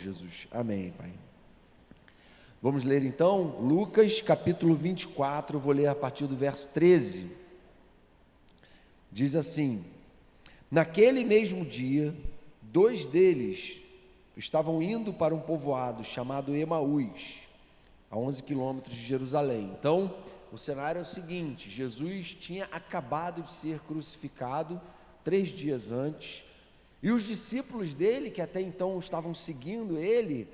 Jesus, amém, Pai. Vamos ler então Lucas capítulo 24, eu vou ler a partir do verso 13. Diz assim: naquele mesmo dia, dois deles estavam indo para um povoado chamado Emaús, a 11 quilômetros de Jerusalém. Então, o cenário é o seguinte: Jesus tinha acabado de ser crucificado 3 dias antes, e os discípulos dele, que até então estavam seguindo ele,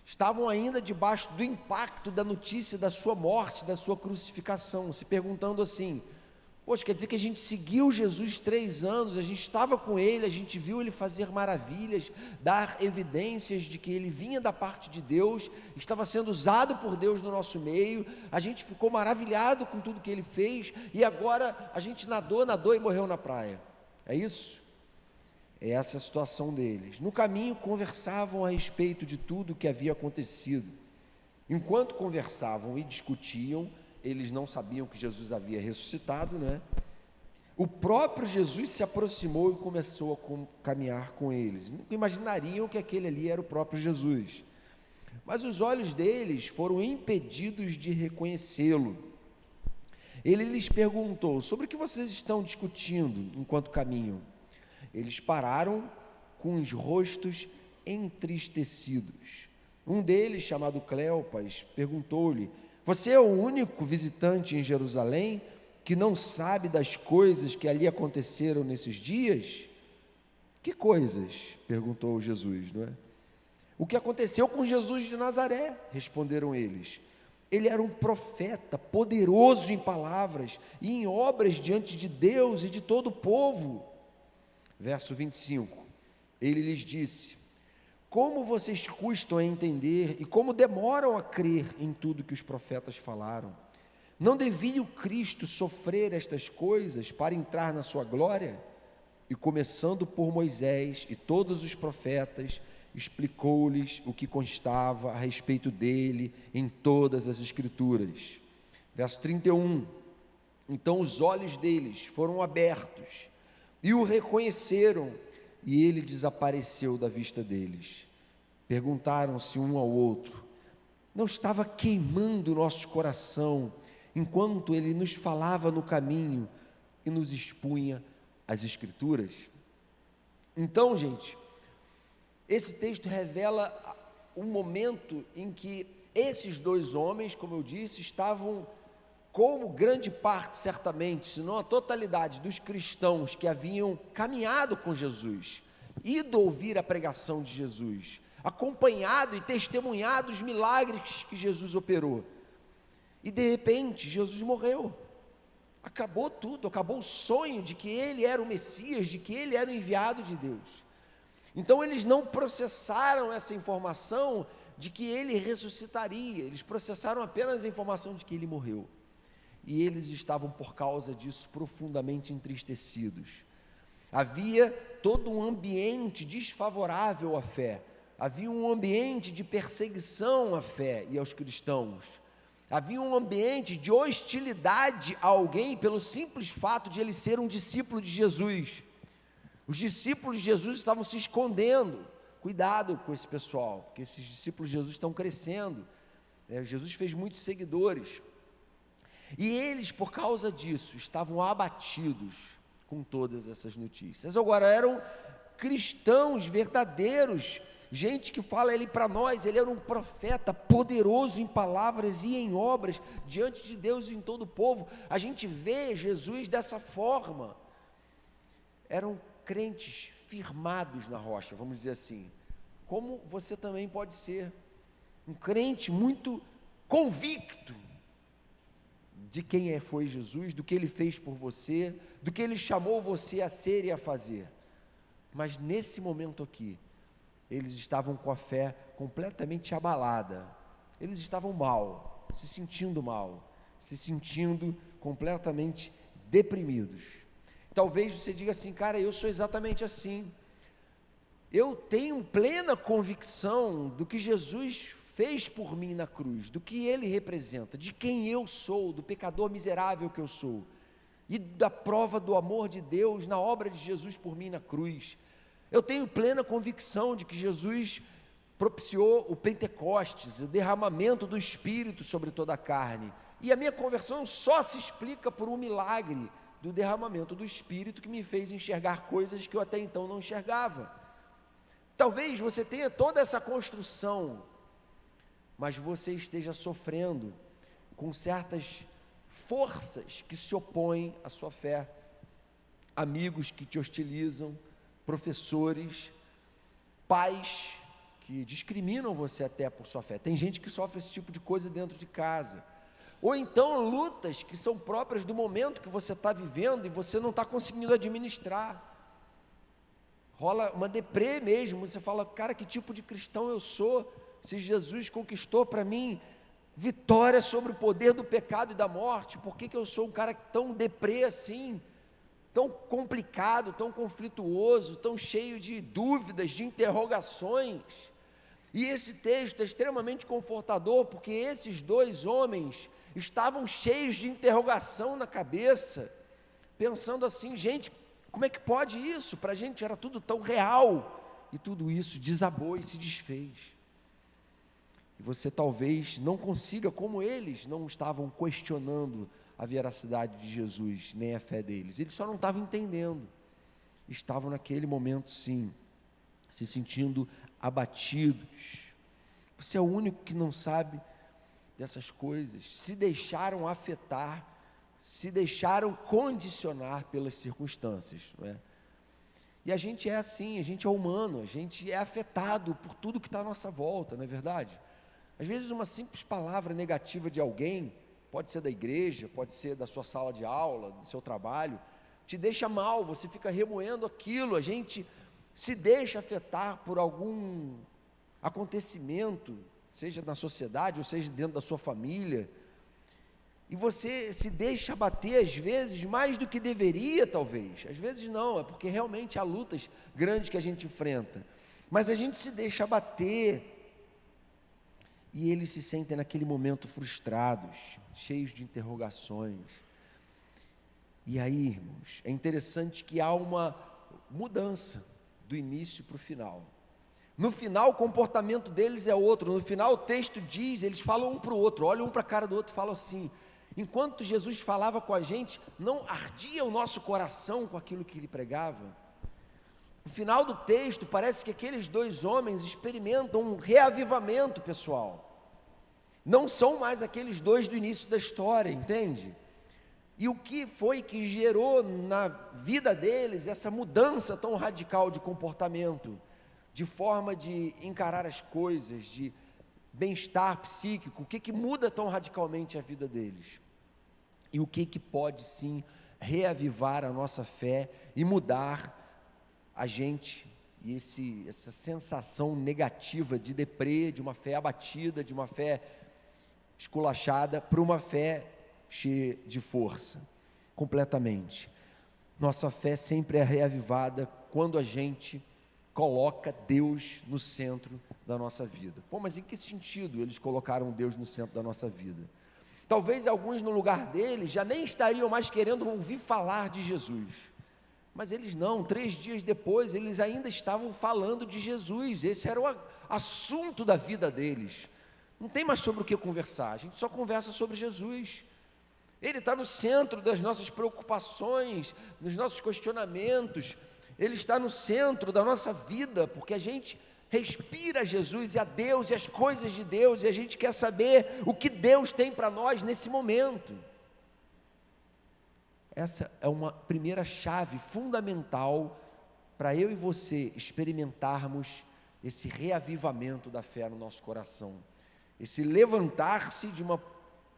estavam ainda debaixo do impacto da notícia da sua morte, da sua crucificação, se perguntando assim: poxa, quer dizer que a gente seguiu Jesus 3 anos, a gente estava com ele, a gente viu ele fazer maravilhas, dar evidências de que ele vinha da parte de Deus, estava sendo usado por Deus no nosso meio, a gente ficou maravilhado com tudo que ele fez, e agora a gente nadou e morreu na praia. É isso? É essa a situação deles. No caminho conversavam a respeito de tudo o que havia acontecido. Enquanto conversavam e discutiam, eles não sabiam que Jesus havia ressuscitado, né? O próprio Jesus se aproximou e começou a caminhar com eles. Nunca imaginariam que aquele ali era o próprio Jesus. Mas os olhos deles foram impedidos de reconhecê-lo. Ele lhes perguntou: sobre o que vocês estão discutindo enquanto caminham? Eles pararam com os rostos entristecidos. Um deles, chamado Cleopas, perguntou-lhe: você é o único visitante em Jerusalém que não sabe das coisas que ali aconteceram nesses dias? Que coisas? Perguntou Jesus, não é? O que aconteceu com Jesus de Nazaré? Responderam eles. Ele era um profeta, poderoso em palavras e em obras diante de Deus e de todo o povo. Verso 25, ele lhes disse: como vocês custam a entender e como demoram a crer em tudo que os profetas falaram? Não devia o Cristo sofrer estas coisas para entrar na sua glória? E começando por Moisés e todos os profetas, explicou-lhes o que constava a respeito dele em todas as Escrituras. Verso 31, então os olhos deles foram abertos e o reconheceram, e ele desapareceu da vista deles. Perguntaram-se um ao outro: não estava queimando o nosso coração enquanto ele nos falava no caminho e nos expunha as Escrituras? Então, gente, esse texto revela um momento em que esses dois homens, como eu disse, estavam, como grande parte, certamente, se não a totalidade dos cristãos que haviam caminhado com Jesus, ido ouvir a pregação de Jesus, acompanhado e testemunhado os milagres que Jesus operou, e de repente Jesus morreu, acabou tudo, acabou o sonho de que ele era o Messias, de que ele era o enviado de Deus. Então eles não processaram essa informação de que ele ressuscitaria, eles processaram apenas a informação de que ele morreu. E eles estavam, por causa disso, profundamente entristecidos. Havia todo um ambiente desfavorável à fé, havia um ambiente de perseguição à fé e aos cristãos, havia um ambiente de hostilidade a alguém pelo simples fato de ele ser um discípulo de Jesus. Os discípulos de Jesus estavam se escondendo. Cuidado com esse pessoal, porque esses discípulos de Jesus estão crescendo, Jesus fez muitos seguidores. E eles, por causa disso, estavam abatidos com todas essas notícias. Agora, eram cristãos verdadeiros, gente que fala ele para nós, ele era um profeta poderoso em palavras e em obras, diante de Deus e em todo o povo. A gente vê Jesus dessa forma. Eram crentes firmados na rocha, vamos dizer assim, como você também pode ser, um crente muito convicto de quem foi Jesus, do que ele fez por você, do que ele chamou você a ser e a fazer. Mas nesse momento aqui, eles estavam com a fé completamente abalada, eles estavam mal, se sentindo completamente deprimidos. Talvez você diga assim: cara, eu sou exatamente assim, eu tenho plena convicção do que Jesus fez por mim na cruz, do que ele representa, de quem eu sou, do pecador miserável que eu sou, e da prova do amor de Deus na obra de Jesus por mim na cruz. Eu tenho plena convicção de que Jesus propiciou o Pentecostes, o derramamento do Espírito sobre toda a carne. E a minha conversão só se explica por um milagre do derramamento do Espírito que me fez enxergar coisas que eu até então não enxergava. Talvez você tenha toda essa construção, mas você esteja sofrendo com certas forças que se opõem à sua fé, amigos que te hostilizam, professores, pais que discriminam você até por sua fé. Tem gente que sofre esse tipo de coisa dentro de casa. Ou então lutas que são próprias do momento que você está vivendo e você não está conseguindo administrar. Rola uma deprê mesmo, você fala, cara, que tipo de cristão eu sou, se Jesus conquistou para mim vitória sobre o poder do pecado e da morte, por que eu sou um cara tão deprê assim, tão complicado, tão conflituoso, tão cheio de dúvidas, de interrogações? E esse texto é extremamente confortador, porque esses dois homens estavam cheios de interrogação na cabeça, pensando assim, gente, como é que pode isso? Para a gente era tudo tão real, e tudo isso desabou e se desfez. E você talvez não consiga, como eles não estavam questionando a veracidade de Jesus, nem a fé deles, eles só não estavam entendendo, estavam naquele momento sim, se sentindo abatidos. Você é o único que não sabe dessas coisas, se deixaram afetar, se deixaram condicionar pelas circunstâncias, não é? E a gente é assim, a gente é humano, a gente é afetado por tudo que está à nossa volta, não é verdade? Às vezes uma simples palavra negativa de alguém, pode ser da igreja, pode ser da sua sala de aula, do seu trabalho, te deixa mal, você fica remoendo aquilo, a gente se deixa afetar por algum acontecimento, seja na sociedade, ou seja dentro da sua família, e você se deixa abater às vezes mais do que deveria talvez, às vezes não, é porque realmente há lutas grandes que a gente enfrenta, mas a gente se deixa abater, e eles se sentem naquele momento frustrados, cheios de interrogações. E aí, irmãos, é interessante que há uma mudança do início para o final. No final, o comportamento deles é outro. No final, o texto diz, eles falam um para o outro, olham um para a cara do outro e falam assim, enquanto Jesus falava com a gente, não ardia o nosso coração com aquilo que ele pregava? No final do texto, parece que aqueles dois homens experimentam um reavivamento pessoal. Não são mais aqueles dois do início da história, entende? E o que foi que gerou na vida deles essa mudança tão radical de comportamento, de forma de encarar as coisas, de bem-estar psíquico? O que muda tão radicalmente a vida deles? E o que pode sim reavivar a nossa fé e mudar a gente, e essa sensação negativa de deprê, de uma fé abatida, de uma fé esculachada, para uma fé cheia de força, completamente. Nossa fé sempre é reavivada quando a gente coloca Deus no centro da nossa vida. Pô, mas em que sentido eles colocaram Deus no centro da nossa vida? Talvez alguns no lugar deles já nem estariam mais querendo ouvir falar de Jesus, mas eles não, 3 dias depois eles ainda estavam falando de Jesus, esse era o assunto da vida deles, não tem mais sobre o que conversar, a gente só conversa sobre Jesus, ele está no centro das nossas preocupações, dos nossos questionamentos, ele está no centro da nossa vida, porque a gente respira Jesus e a Deus e as coisas de Deus, e a gente quer saber o que Deus tem para nós nesse momento. Essa é uma primeira chave fundamental para eu e você experimentarmos esse reavivamento da fé no nosso coração, esse levantar-se de uma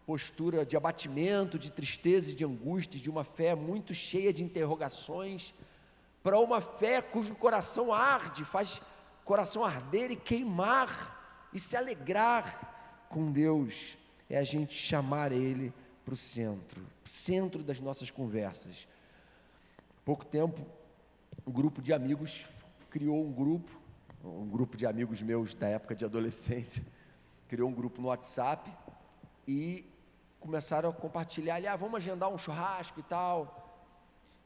postura de abatimento, de tristeza e de angústia, de uma fé muito cheia de interrogações, para uma fé cujo coração arde, faz o coração arder e queimar, e se alegrar com Deus, é a gente chamar Ele para o centro das nossas conversas. Há pouco tempo, um grupo de amigos criou um grupo de amigos meus da época de adolescência, criou um grupo no WhatsApp, e começaram a compartilhar ali, vamos agendar um churrasco e tal,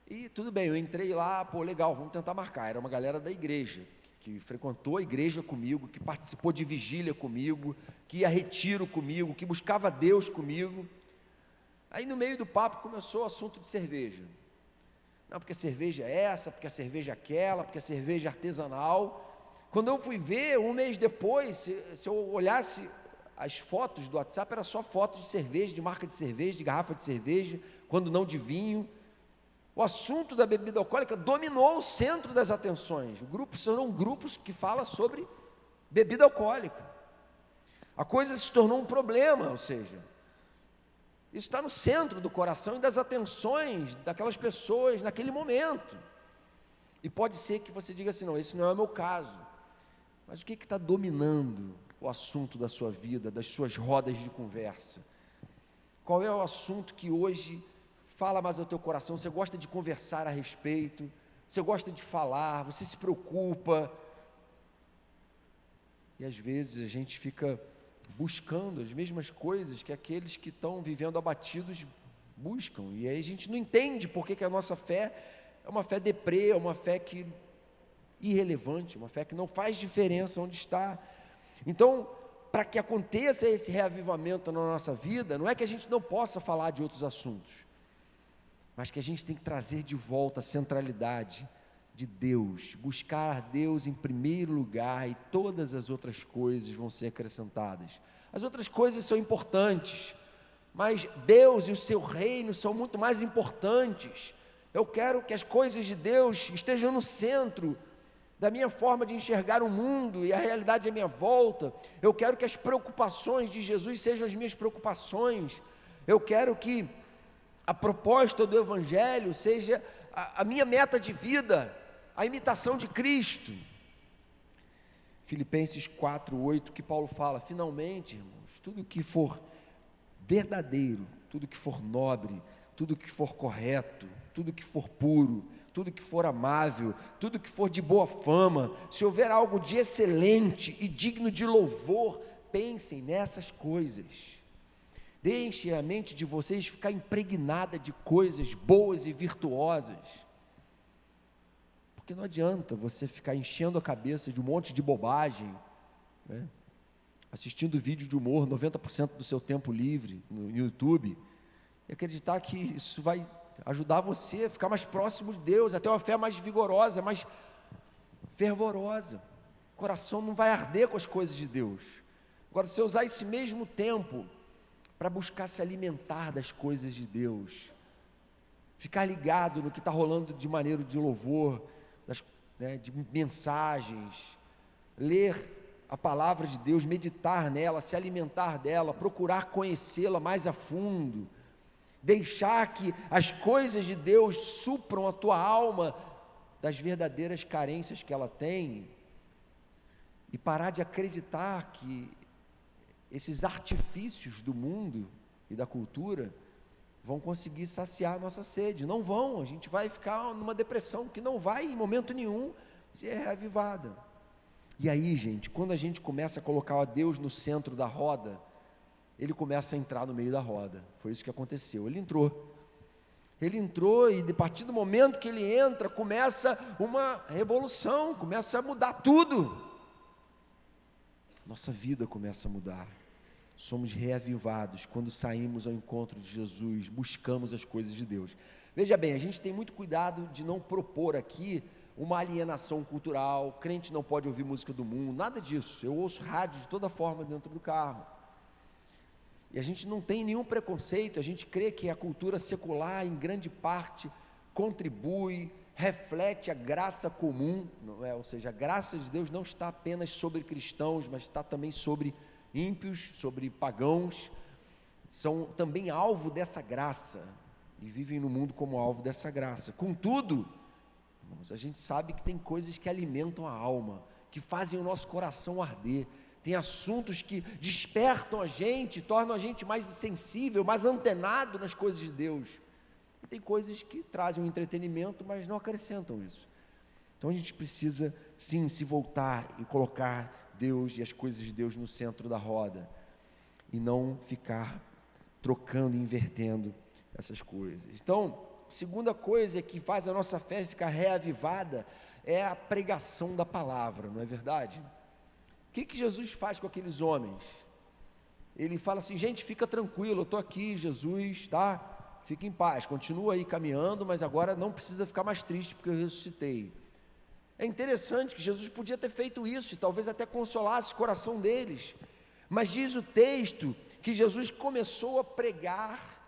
e tudo bem, eu entrei lá, pô, legal, vamos tentar marcar, era uma galera da igreja, que frequentou a igreja comigo, que participou de vigília comigo, que ia a retiro comigo, que buscava Deus comigo. Aí no meio do papo começou o assunto de cerveja. Não, porque a cerveja é essa, porque a cerveja é aquela, porque a cerveja é artesanal. Quando eu fui ver, um mês depois, se eu olhasse as fotos do WhatsApp, era só foto de cerveja, de marca de cerveja, de garrafa de cerveja, quando não de vinho. O assunto da bebida alcoólica dominou o centro das atenções. O grupo são grupos que falam sobre bebida alcoólica. A coisa se tornou um problema, ou seja, isso está no centro do coração e das atenções daquelas pessoas naquele momento. E pode ser que você diga assim, não, esse não é o meu caso. Mas o que está dominando o assunto da sua vida, das suas rodas de conversa? Qual é o assunto que hoje fala mais ao teu coração? Você gosta de conversar a respeito, você gosta de falar, você se preocupa. E às vezes a gente fica buscando as mesmas coisas que aqueles que estão vivendo abatidos buscam. E aí a gente não entende porque que a nossa fé é uma fé deprê, é uma fé irrelevante, uma fé que não faz diferença onde está. Então, para que aconteça esse reavivamento na nossa vida, não é que a gente não possa falar de outros assuntos, mas que a gente tem que trazer de volta a centralidade de Deus, buscar Deus em primeiro lugar, e todas as outras coisas vão ser acrescentadas. As outras coisas são importantes, mas Deus e o seu reino são muito mais importantes. Eu quero que as coisas de Deus estejam no centro da minha forma de enxergar o mundo e a realidade à minha volta. Eu quero que as preocupações de Jesus sejam as minhas preocupações. Eu quero que a proposta do Evangelho seja a minha meta de vida, a imitação de Cristo. Filipenses 4:8, que Paulo fala, finalmente, irmãos, tudo que for verdadeiro, tudo que for nobre, tudo que for correto, tudo que for puro, tudo que for amável, tudo que for de boa fama, se houver algo de excelente e digno de louvor, pensem nessas coisas. Deixe a mente de vocês ficar impregnada de coisas boas e virtuosas, porque não adianta você ficar enchendo a cabeça de um monte de bobagem, né? Assistindo vídeo de humor 90% do seu tempo livre no YouTube, e acreditar que isso vai ajudar você a ficar mais próximo de Deus, a ter uma fé mais vigorosa, mais fervorosa. O coração não vai arder com as coisas de Deus. Agora, se eu usar esse mesmo tempo para buscar se alimentar das coisas de Deus, ficar ligado no que está rolando de maneira de louvor, de mensagens, ler a palavra de Deus, meditar nela, se alimentar dela, procurar conhecê-la mais a fundo, deixar que as coisas de Deus supram a tua alma das verdadeiras carências que ela tem, e parar de acreditar que esses artifícios do mundo e da cultura vão conseguir saciar a nossa sede. Não vão, a gente vai ficar numa depressão que não vai em momento nenhum ser reavivada. E aí, gente, quando a gente começa a colocar a Deus no centro da roda, ele começa a entrar no meio da roda. Foi isso que aconteceu, ele entrou, e a partir do momento que ele entra, começa uma revolução, começa a mudar tudo, nossa vida começa a mudar. Somos reavivados quando saímos ao encontro de Jesus, buscamos as coisas de Deus. Veja bem, a gente tem muito cuidado de não propor aqui uma alienação cultural, crente não pode ouvir música do mundo, nada disso. Eu ouço rádio de toda forma dentro do carro, e a gente não tem nenhum preconceito, a gente crê que a cultura secular, em grande parte, contribui, reflete a graça comum, não é? Ou seja, a graça de Deus não está apenas sobre cristãos, mas está também sobre ímpios, sobre pagãos, são também alvo dessa graça, e vivem no mundo como alvo dessa graça. Contudo, irmãos, a gente sabe que tem coisas que alimentam a alma, que fazem o nosso coração arder, tem assuntos que despertam a gente, tornam a gente mais sensível, mais antenado nas coisas de Deus, e tem coisas que trazem um entretenimento, mas não acrescentam isso. Então a gente precisa sim se voltar e colocar Deus e as coisas de Deus no centro da roda, e não ficar trocando e invertendo essas coisas. Então, segunda coisa que faz a nossa fé ficar reavivada é a pregação da palavra, não é verdade? O que Jesus faz com aqueles homens? Ele fala assim: gente, fica tranquilo, eu estou aqui, Jesus, tá? Fica em paz, continua aí caminhando, mas agora não precisa ficar mais triste porque eu ressuscitei. É interessante que Jesus podia ter feito isso, e talvez até consolasse o coração deles, mas diz o texto que Jesus começou a pregar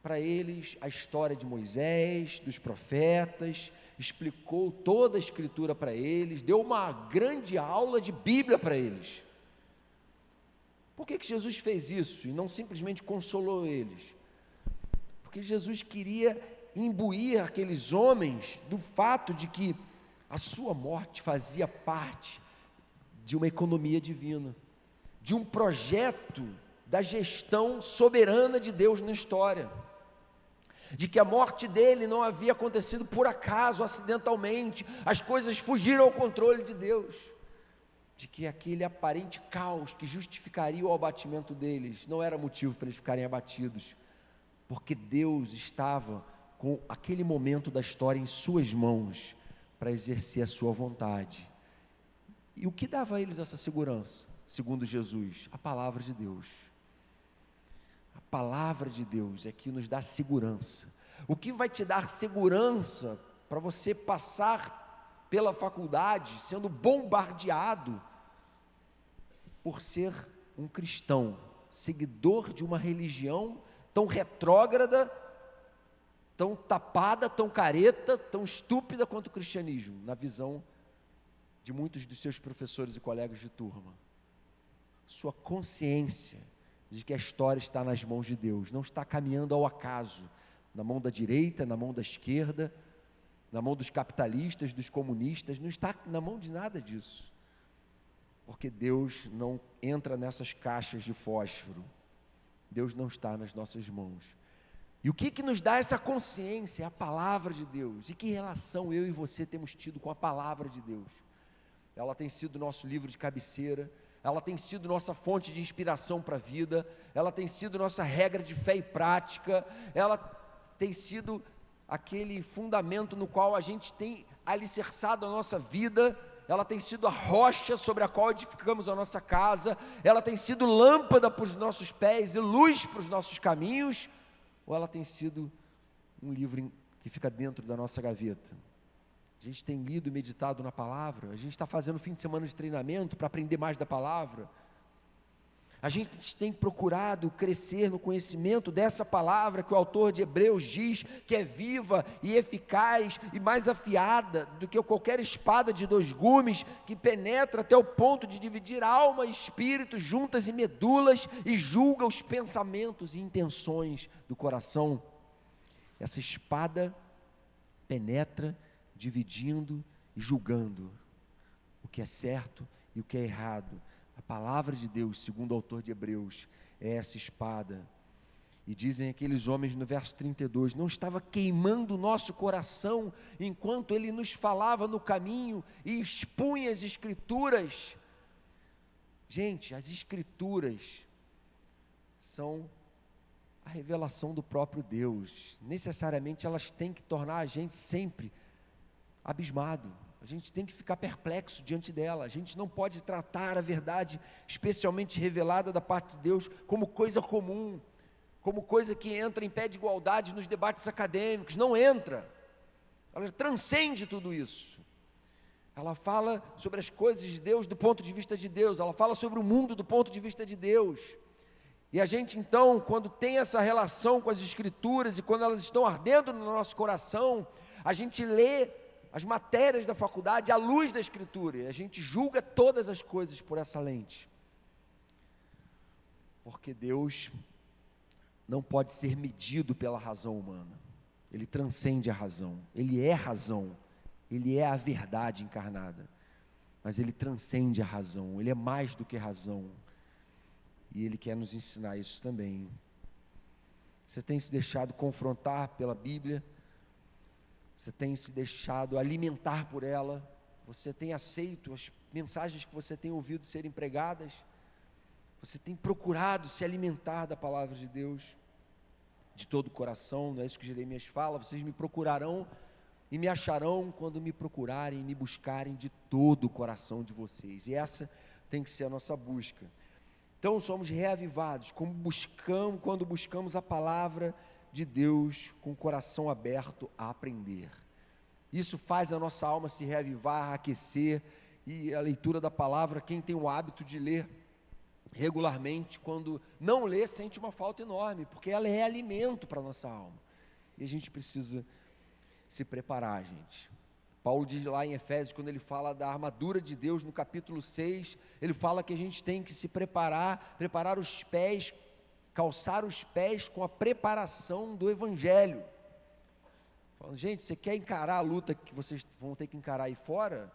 para eles a história de Moisés, dos profetas, explicou toda a escritura para eles, deu uma grande aula de Bíblia para eles. Por que Jesus fez isso e não simplesmente consolou eles? Porque Jesus queria imbuir aqueles homens do fato de que a sua morte fazia parte de uma economia divina, de um projeto da gestão soberana de Deus na história, de que a morte dele não havia acontecido por acaso, acidentalmente, as coisas fugiram ao controle de Deus, de que aquele aparente caos que justificaria o abatimento deles, não era motivo para eles ficarem abatidos, porque Deus estava com aquele momento da história em suas mãos, para exercer a sua vontade. E o que dava a eles essa segurança, segundo Jesus? A palavra de Deus. A palavra de Deus é que nos dá segurança. O que vai te dar segurança para você passar pela faculdade sendo bombardeado por ser um cristão, seguidor de uma religião tão retrógrada, tão tapada, tão careta, tão estúpida quanto o cristianismo, na visão de muitos dos seus professores e colegas de turma? Sua consciência de que a história está nas mãos de Deus, não está caminhando ao acaso, na mão da direita, na mão da esquerda, na mão dos capitalistas, dos comunistas, não está na mão de nada disso, porque Deus não entra nessas caixas de fósforo, Deus não está nas nossas mãos. E o que nos dá essa consciência? É a palavra de Deus. E que relação eu e você temos tido com a palavra de Deus? Ela tem sido nosso livro de cabeceira, ela tem sido nossa fonte de inspiração para a vida, ela tem sido nossa regra de fé e prática, ela tem sido aquele fundamento no qual a gente tem alicerçado a nossa vida, ela tem sido a rocha sobre a qual edificamos a nossa casa, ela tem sido lâmpada para os nossos pés e luz para os nossos caminhos, ou ela tem sido um livro que fica dentro da nossa gaveta? A gente tem lido e meditado na palavra, a gente está fazendo fim de semana de treinamento para aprender mais da palavra, a gente tem procurado crescer no conhecimento dessa palavra que o autor de Hebreus diz que é viva e eficaz e mais afiada do que qualquer espada de 2 gumes, que penetra até o ponto de dividir alma e espírito, juntas e medulas, e julga os pensamentos e intenções do coração. Essa espada penetra dividindo e julgando o que é certo e o que é errado. A palavra de Deus, segundo o autor de Hebreus, é essa espada. E dizem aqueles homens no verso 32, não estava queimando o nosso coração, enquanto ele nos falava no caminho, e expunha as escrituras. Gente, as escrituras são a revelação do próprio Deus, necessariamente elas têm que tornar a gente sempre abismado, a gente tem que ficar perplexo diante dela, a gente não pode tratar a verdade, especialmente revelada da parte de Deus, como coisa comum, como coisa que entra em pé de igualdade nos debates acadêmicos. Não entra, ela transcende tudo isso, ela fala sobre as coisas de Deus do ponto de vista de Deus, ela fala sobre o mundo do ponto de vista de Deus. E a gente então, quando tem essa relação com as escrituras, e quando elas estão ardendo no nosso coração, a gente lê as matérias da faculdade à luz da escritura, e a gente julga todas as coisas por essa lente, porque Deus não pode ser medido pela razão humana, Ele transcende a razão, Ele é razão, Ele é a verdade encarnada, mas Ele transcende a razão, Ele é mais do que razão, e Ele quer nos ensinar isso também. Você tem se deixado confrontar pela Bíblia? Você tem se deixado alimentar por ela? Você tem aceito as mensagens que você tem ouvido serem pregadas? Você tem procurado se alimentar da palavra de Deus de todo o coração? Não é isso que Jeremias fala? Vocês me procurarão e me acharão quando me procurarem e me buscarem de todo o coração de vocês. E essa tem que ser a nossa busca. Então somos reavivados quando buscamos a palavra de Deus com o coração aberto a aprender. Isso faz a nossa alma se reavivar, aquecer, e a leitura da palavra, quem tem o hábito de ler regularmente, quando não lê, sente uma falta enorme, porque ela é alimento para a nossa alma. E a gente precisa se preparar, gente. Paulo diz lá em Efésios, quando ele fala da armadura de Deus, no capítulo 6, ele fala que a gente tem que se preparar os pés, calçar os pés com a preparação do Evangelho. Falando, gente, você quer encarar a luta que vocês vão ter que encarar aí fora?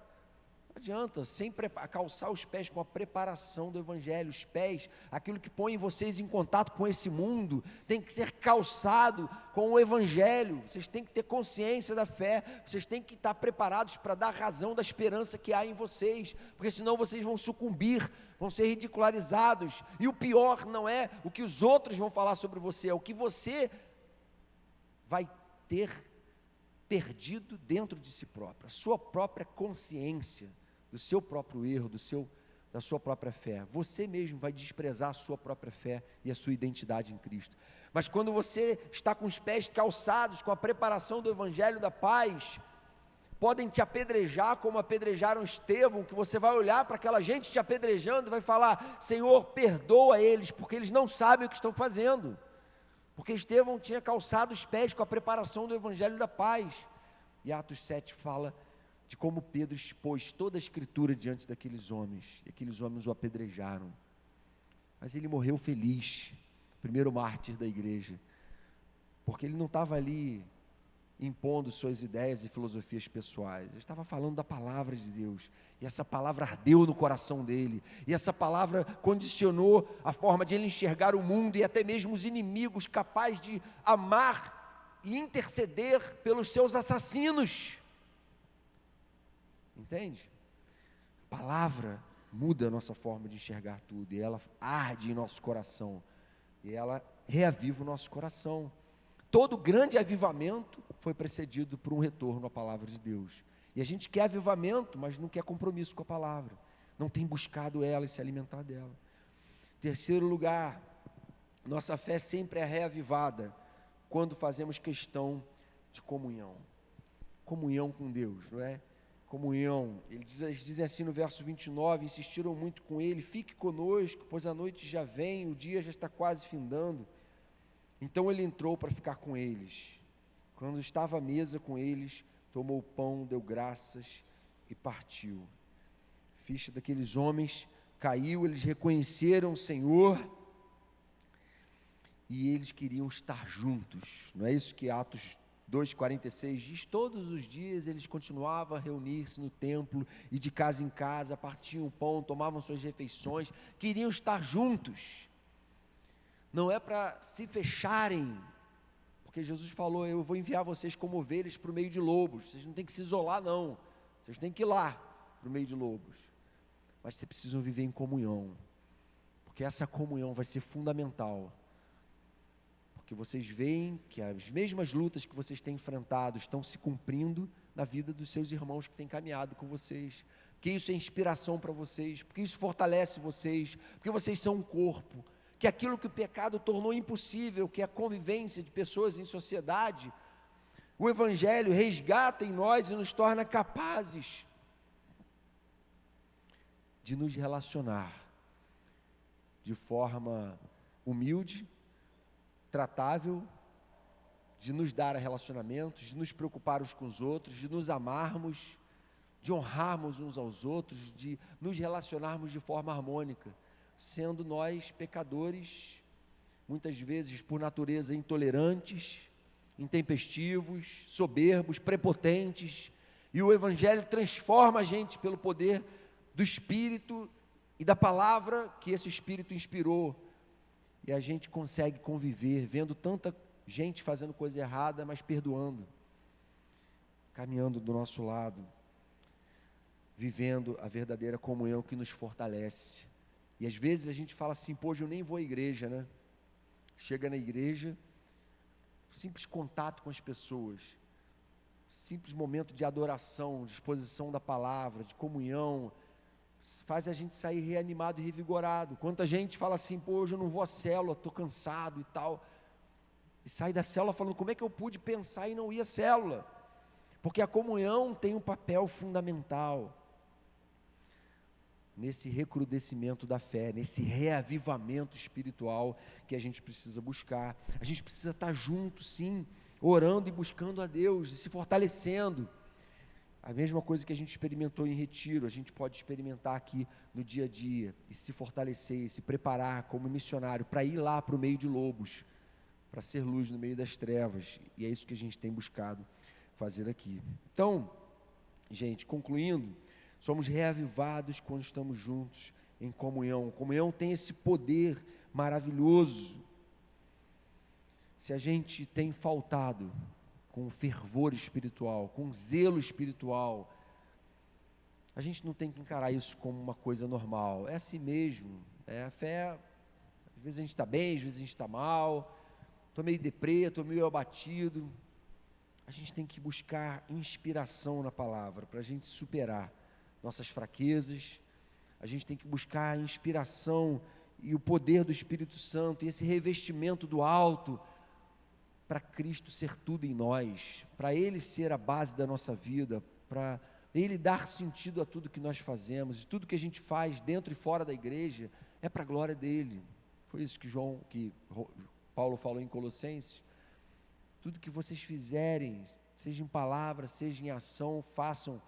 Não adianta, sem calçar os pés com a preparação do Evangelho. Os pés, aquilo que põe vocês em contato com esse mundo, tem que ser calçado com o Evangelho. Vocês têm que ter consciência da fé, vocês têm que estar preparados para dar razão da esperança que há em vocês, porque senão vocês vão sucumbir, vão ser ridicularizados, e o pior não é o que os outros vão falar sobre você, é o que você vai ter perdido dentro de si próprio, a sua própria consciência do seu próprio erro, da sua própria fé. Você mesmo vai desprezar a sua própria fé e a sua identidade em Cristo. Mas quando você está com os pés calçados com a preparação do Evangelho da paz, podem te apedrejar como apedrejaram Estevão, que você vai olhar para aquela gente te apedrejando e vai falar, Senhor, perdoa eles, porque eles não sabem o que estão fazendo. Porque Estevão tinha calçado os pés com a preparação do Evangelho da paz. E Atos 7 fala de como Pedro expôs toda a Escritura diante daqueles homens, e aqueles homens o apedrejaram. Mas ele morreu feliz, o primeiro mártir da igreja, porque ele não estava ali impondo suas ideias e filosofias pessoais, ele estava falando da palavra de Deus, e essa palavra ardeu no coração dele, e essa palavra condicionou a forma de ele enxergar o mundo, e até mesmo os inimigos, capaz de amar e interceder pelos seus assassinos, entende? A palavra muda a nossa forma de enxergar tudo, e ela arde em nosso coração, e ela reaviva o nosso coração. Todo grande avivamento foi precedido por um retorno à palavra de Deus. E a gente quer avivamento, mas não quer compromisso com a palavra. Não tem buscado ela e se alimentar dela. Terceiro lugar, nossa fé sempre é reavivada quando fazemos questão de comunhão. Comunhão com Deus, não é? Comunhão. Eles dizem assim no verso 29, insistiram muito com ele, fique conosco, pois a noite já vem, o dia já está quase findando. Então ele entrou para ficar com eles. Quando estava à mesa com eles, tomou o pão, deu graças e partiu. A ficha daqueles homens caiu, eles reconheceram o Senhor e eles queriam estar juntos. Não é isso que Atos 2,46 diz? Todos os dias eles continuavam a reunir-se no templo e de casa em casa, partiam o pão, tomavam suas refeições, queriam estar juntos. Não é para se fecharem, porque Jesus falou, eu vou enviar vocês como ovelhas para o meio de lobos, vocês não têm que se isolar não, vocês têm que ir lá para o meio de lobos, mas vocês precisam viver em comunhão, porque essa comunhão vai ser fundamental, porque vocês veem que as mesmas lutas que vocês têm enfrentado estão se cumprindo na vida dos seus irmãos que têm caminhado com vocês, porque isso é inspiração para vocês, porque isso fortalece vocês, porque vocês são um corpo, que aquilo que o pecado tornou impossível, que é a convivência de pessoas em sociedade, o Evangelho resgata em nós e nos torna capazes de nos relacionar de forma humilde, tratável, de nos dar relacionamentos, de nos preocupar uns com os outros, de nos amarmos, de honrarmos uns aos outros, de nos relacionarmos de forma harmônica, sendo nós pecadores, muitas vezes por natureza intolerantes, intempestivos, soberbos, prepotentes, e o Evangelho transforma a gente pelo poder do Espírito e da palavra que esse Espírito inspirou, e a gente consegue conviver, vendo tanta gente fazendo coisa errada, mas perdoando, caminhando do nosso lado, vivendo a verdadeira comunhão que nos fortalece. E às vezes a gente fala assim, hoje eu nem vou à igreja, né? Chega na igreja, simples contato com as pessoas, simples momento de adoração, de exposição da palavra, de comunhão, faz a gente sair reanimado e revigorado. Quanta gente fala assim, pô, hoje eu não vou à célula, estou cansado e tal, e sai da célula falando, como é que eu pude pensar e não ir à célula? Porque a comunhão tem um papel fundamental nesse recrudescimento da fé, nesse reavivamento espiritual que a gente precisa buscar. A gente precisa estar junto, sim, orando e buscando a Deus, e se fortalecendo. A mesma coisa que a gente experimentou em retiro, a gente pode experimentar aqui no dia a dia, e se fortalecer, e se preparar como missionário, para ir lá para o meio de lobos, para ser luz no meio das trevas, e é isso que a gente tem buscado fazer aqui. Então, gente, concluindo, somos reavivados quando estamos juntos em comunhão. Comunhão tem esse poder maravilhoso. Se a gente tem faltado com fervor espiritual, com zelo espiritual, a gente não tem que encarar isso como uma coisa normal. É assim mesmo. A fé, às vezes a gente está bem, às vezes a gente está mal. Estou meio deprê, estou meio abatido. A gente tem que buscar inspiração na palavra para a gente superar nossas fraquezas. A gente tem que buscar a inspiração e o poder do Espírito Santo e esse revestimento do alto para Cristo ser tudo em nós, para Ele ser a base da nossa vida, para Ele dar sentido a tudo que nós fazemos, e tudo que a gente faz dentro e fora da igreja é para a glória dEle. Foi isso que Paulo falou em Colossenses. Tudo que vocês fizerem, seja em palavra, seja em ação, façam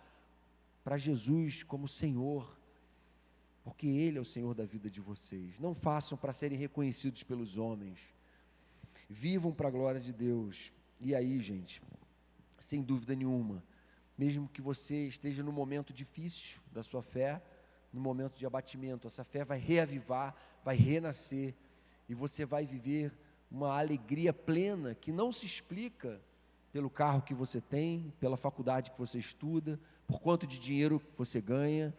para Jesus como Senhor, porque Ele é o Senhor da vida de vocês. Não façam para serem reconhecidos pelos homens, vivam para a glória de Deus. E aí, gente, sem dúvida nenhuma, mesmo que você esteja no momento difícil da sua fé, no momento de abatimento, essa fé vai reavivar, vai renascer, e você vai viver uma alegria plena, que não se explica pelo carro que você tem, pela faculdade que você estuda, por quanto de dinheiro que você ganha,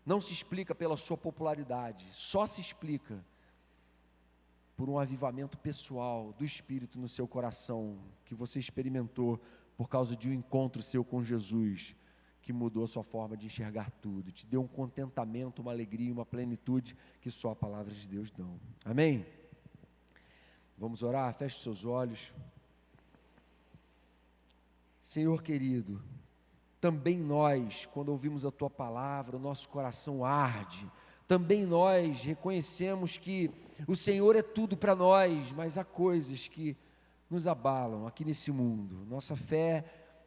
não se explica pela sua popularidade, só se explica por um avivamento pessoal do Espírito no seu coração, que você experimentou por causa de um encontro seu com Jesus, que mudou a sua forma de enxergar tudo, te deu um contentamento, uma alegria, uma plenitude que só a palavra de Deus dão. Amém? Vamos orar? Feche seus olhos. Senhor querido, também nós, quando ouvimos a Tua palavra, o nosso coração arde. Também nós reconhecemos que o Senhor é tudo para nós, mas há coisas que nos abalam aqui nesse mundo. Nossa fé,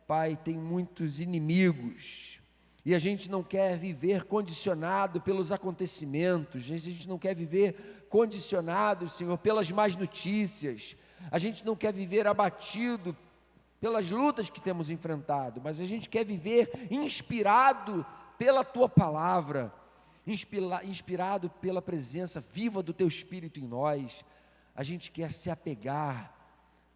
Pai, tem muitos inimigos, e a gente não quer viver condicionado pelos acontecimentos, a gente não quer viver condicionado, Senhor, pelas más notícias, a gente não quer viver abatido pelas lutas que temos enfrentado, mas a gente quer viver inspirado pela Tua palavra, inspirado pela presença viva do Teu Espírito em nós. A gente quer se apegar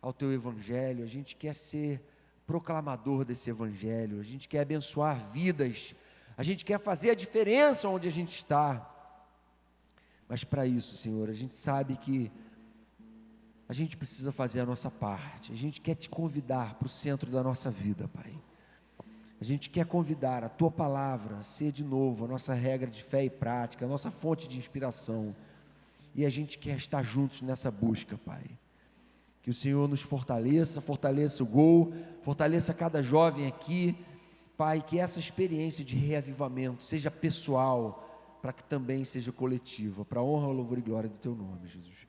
ao Teu Evangelho, a gente quer ser proclamador desse Evangelho, a gente quer abençoar vidas, a gente quer fazer a diferença onde a gente está. Mas para isso, Senhor, a gente sabe que a gente precisa fazer a nossa parte. A gente quer Te convidar para o centro da nossa vida, Pai. A gente quer convidar a Tua palavra a ser de novo a nossa regra de fé e prática, a nossa fonte de inspiração. E a gente quer estar juntos nessa busca, Pai. Que o Senhor nos fortaleça, fortaleça o Gol, fortaleça cada jovem aqui, Pai, que essa experiência de reavivamento seja pessoal, para que também seja coletiva, para a honra, louvor e glória do Teu nome, Jesus.